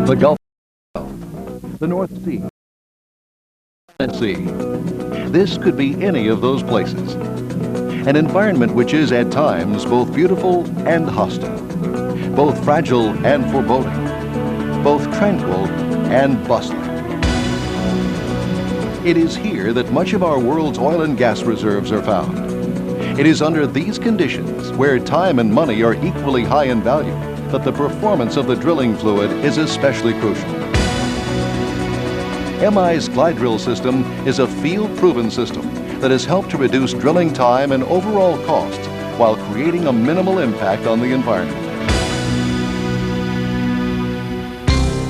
the Gulf, the North Sea, Sea. This could be any of those places. An environment which is at times both beautiful and hostile, both fragile and foreboding, both tranquil and bustling. It is here that much of our world's oil and gas reserves are found. It is under these conditions, where time and money are equally high in value, that the performance of the drilling fluid is especially crucial. MI's glide drill system is a field-proven system that has helped to reduce drilling time and overall costs while creating a minimal impact on the environment.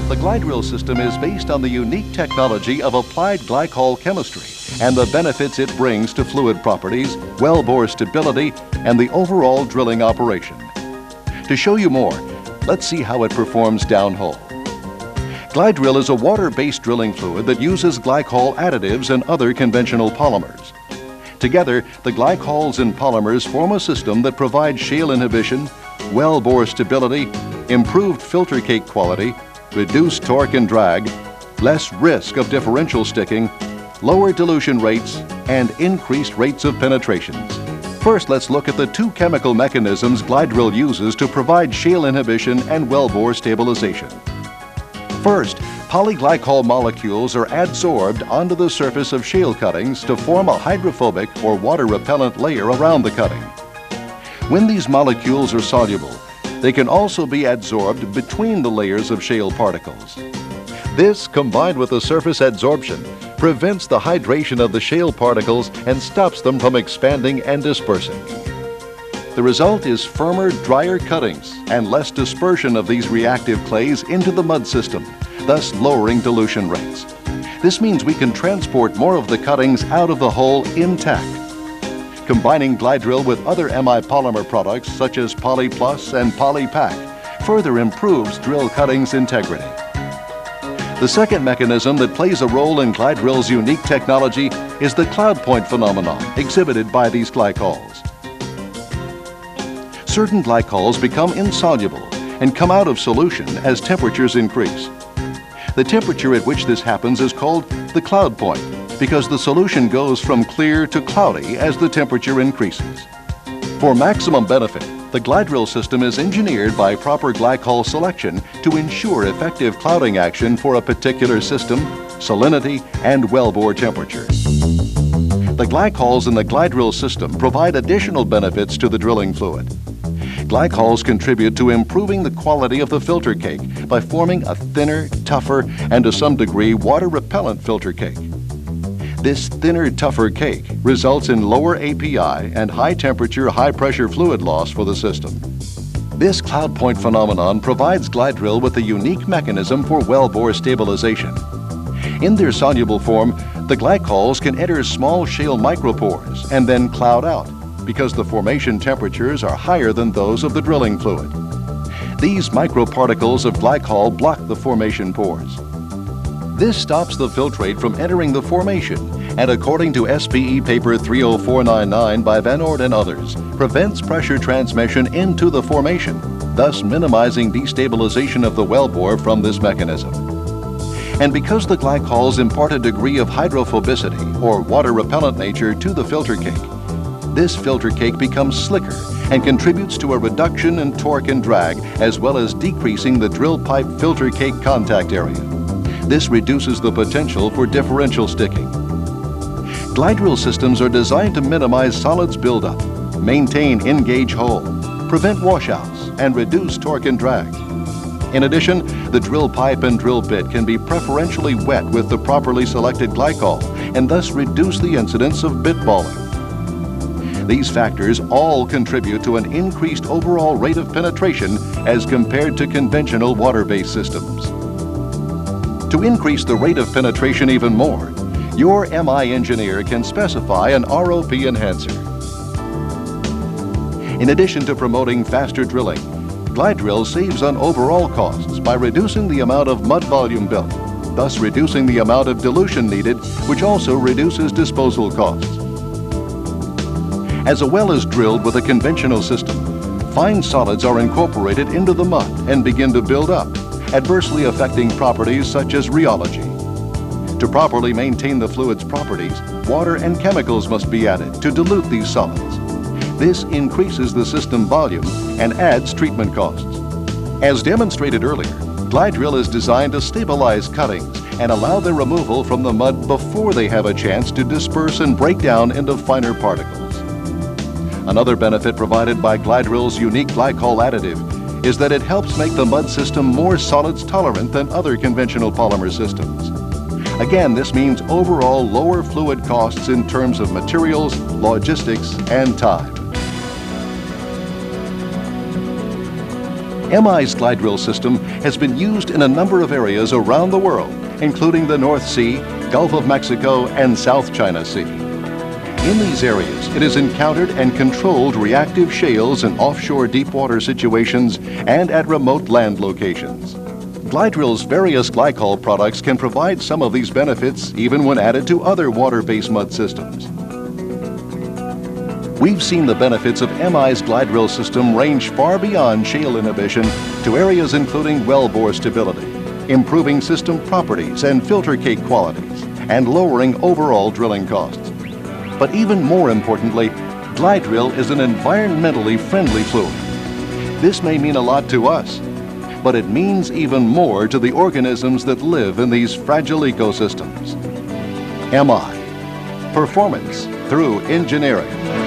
The glide drill system is based on the unique technology of applied glycol chemistry and the benefits it brings to fluid properties, wellbore stability, and the overall drilling operation. To show you more, let's see how it performs downhole. Glide drill is a water-based drilling fluid that uses glycol additives and other conventional polymers. Together, the glycols and polymers form a system that provides shale inhibition, wellbore stability, improved filter cake quality, reduced torque and drag, less risk of differential sticking, lower dilution rates, and increased rates of penetrations. First, let's look at the two chemical mechanisms glide drill uses to provide shale inhibition and wellbore stabilization. First, polyglycol molecules are adsorbed onto the surface of shale cuttings to form a hydrophobic or water-repellent layer around the cutting. When these molecules are soluble, they can also be adsorbed between the layers of shale particles. This, combined with the surface adsorption, prevents the hydration of the shale particles and stops them from expanding and dispersing. The result is firmer, drier cuttings and less dispersion of these reactive clays into the mud system, thus lowering dilution rates. This means we can transport more of the cuttings out of the hole intact. Combining glide drill with other MI polymer products such as Poly Plus and Poly Pack further improves drill cuttings integrity. The second mechanism that plays a role in glide drill's unique technology is the cloud point phenomenon exhibited by these glycols. Certain glycols become insoluble and come out of solution as temperatures increase. The temperature at which this happens is called the cloud point because the solution goes from clear to cloudy as the temperature increases. For maximum benefit, the glide drill system is engineered by proper glycol selection to ensure effective clouding action for a particular system, salinity, and wellbore temperature. The glycols in the glide drill system provide additional benefits to the drilling fluid. Glycols contribute to improving the quality of the filter cake by forming a thinner, tougher, and to some degree water-repellent filter cake. This thinner, tougher cake results in lower API and high-temperature, high-pressure fluid loss for the system. This cloud point phenomenon provides glide drill with a unique mechanism for wellbore stabilization. In their soluble form, the glycols can enter small shale micropores and then cloud out because the formation temperatures are higher than those of the drilling fluid. These microparticles of glycol block the formation pores. This stops the filtrate from entering the formation and, according to SPE paper 30499 by Van Oort and others, prevents pressure transmission into the formation, thus minimizing destabilization of the wellbore from this mechanism. And because the glycols impart a degree of hydrophobicity or water-repellent nature to the filter cake, this filter cake becomes slicker and contributes to a reduction in torque and drag as well as decreasing the drill pipe filter cake contact area. This reduces the potential for differential sticking. Glide drill systems are designed to minimize solids buildup, maintain in-gauge hole, prevent washouts, and reduce torque and drag. In addition, the drill pipe and drill bit can be preferentially wet with the properly selected glycol and thus reduce the incidence of bit balling. These factors all contribute to an increased overall rate of penetration as compared to conventional water-based systems. To increase the rate of penetration even more, your MI engineer can specify an ROP enhancer. In addition to promoting faster drilling, glide drill saves on overall costs by reducing the amount of mud volume built, thus reducing the amount of dilution needed, which also reduces disposal costs. As a well is drilled with a conventional system, fine solids are incorporated into the mud and begin to build up, adversely affecting properties such as rheology. To properly maintain the fluid's properties, water and chemicals must be added to dilute these solids. This increases the system volume and adds treatment costs. As demonstrated earlier, Glide Drill is designed to stabilize cuttings and allow their removal from the mud before they have a chance to disperse and break down into finer particles. Another benefit provided by Glide Drill's unique glycol additive is that it helps make the mud system more solids tolerant than other conventional polymer systems. Again, this means overall lower fluid costs in terms of materials, logistics, and time. MI's Glide Drill system has been used in a number of areas around the world, including the North Sea, Gulf of Mexico, and South China Sea. In these areas, it has encountered and controlled reactive shales in offshore deep water situations and at remote land locations. Glide Drill's various glycol products can provide some of these benefits even when added to other water-based mud systems. We've seen the benefits of MI's Glide Drill system range far beyond shale inhibition to areas including wellbore stability, improving system properties and filter cake qualities, and lowering overall drilling costs. But even more importantly, Glide Drill is an environmentally friendly fluid. This may mean a lot to us, but it means even more to the organisms that live in these fragile ecosystems. MI, performance through engineering.